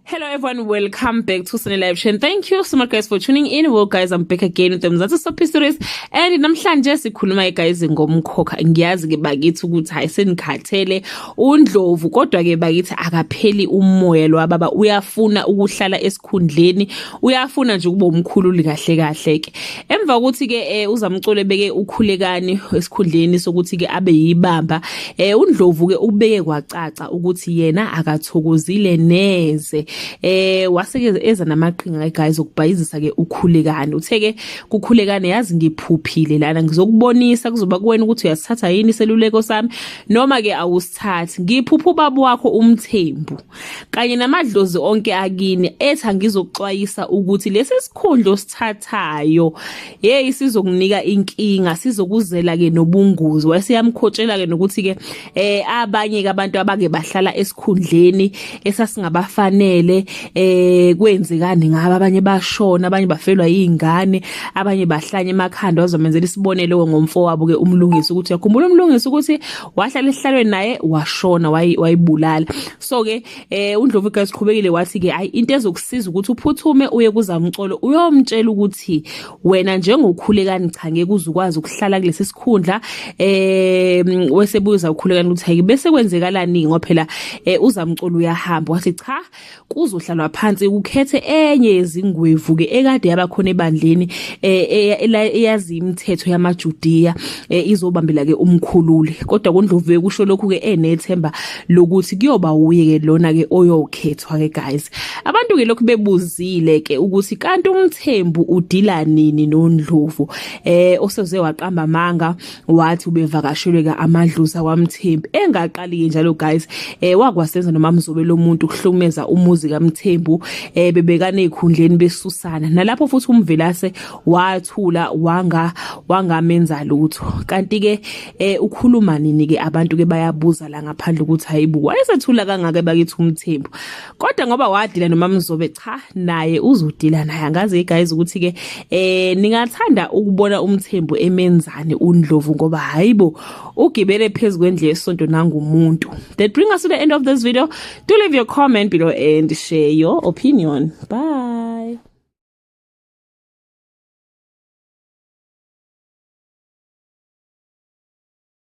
Hello everyone, welcome back to Sunny Live Show. Thank you so much guys for tuning in. Well guys, I'm back again with the Mzansi Soapie Stories and namhlanje sikhuluma guys ngomkhokha. Ngiyazi ke bakithi ukuthi hayi senikhathele uNdlovu kodwa ke bakithi akapheli umoya lo baba uyafuna ukuhlala esikhundleni, uyafuna nje ukuba umkhululi kahle kahle ke. Emva ukuthi ke uzamcole beke ukhulekani esikhundleni sokuthi ke abe yibamba. uNdlovu ke ubeke kwacaca ukuthi yena akathokozile neze. Waseke eza namaqhinga guys okubhayizisa ke ukhulekani. Utheke kukhulekani yazi ngiphuphile lana ngizokubonisa kuzoba kuwena ukuthi uyasithatha yini iseluleko sami noma ke awusithathi. Ngiphupha ubaba wakho uMthembu kanye namadlozi onke akini etha ngizoxwayisa ukuthi lesi sikhundlo sithathayo sizokunika inkinga, sizokuzela ke nobunguzi. Waseyamkhotshela ke nokuthi ke abanye ke abantu abake bahlala esikhundleni esasingabafanele kwenzekani ngaba, abanye bashona, abanye bafelwa yingane, abanye bahlanya emakhanda. Wazomenzela isibonelo ngomfo wabo ke umlungisi ukuthi yakhumbula umlungisi ukuthi wahlala esihlalweni naye washona, wayibulala. So ke uNdlovu guys qhubekile wathi ke hayi into ezokusiza ukuthi uphuthume uye kuZamcolo uyomtshela ukuthi wena njengokhulekani cha ngeke uzukwazi ukuhlala kulesi sikhundla. Wesebuza ukhulekani ukuthi hayi bese kwenzekalani ngoba phela uZamcolo uyahamba. Wathi cha kuzohlalwa phansi ukhethe enye yezingwevu ke ekade yabakhona ebandleni eyazi imithetho yamaJudiya izobambela ke umkhululi. Kodwa kuNdlovu ekusho lokhu ke enethemba lokuthi kuyoba uye ke lona ke oyokhethwa ke guys. Abantu ke lokhu bebuzile ke ukuthi kanti uMthembu udila nini noNdlovu. Oseze waqamba amanga wathi ubevakashelwe ke amadluza kwaMthembu engaqali njalo guys. Wakwasenza noma Mzobe lo muntu ukuhlumeza umuzi kaMthembu bebekane ezikhundleni besusana. Nalapho futhi uMvelase wathula wangamenza lutho. Kanti ke ukhuluma nini ke abantu ke bayabuza la ngaphandle ukuthi hayibu wayesethula kangaka bakithi uMthembu. Kodwa ngoba wadila noma Mzobe cha naye uzodila naye. Angazi guys ukuthi ke ningathanda ukubona uMthembu emenzani uNdlovu ngoba hayibo ugibele phezulu kwendle yesonto nangumuntu. That brings us to the end of this video. Do leave your comment below and share your opinion. Bye.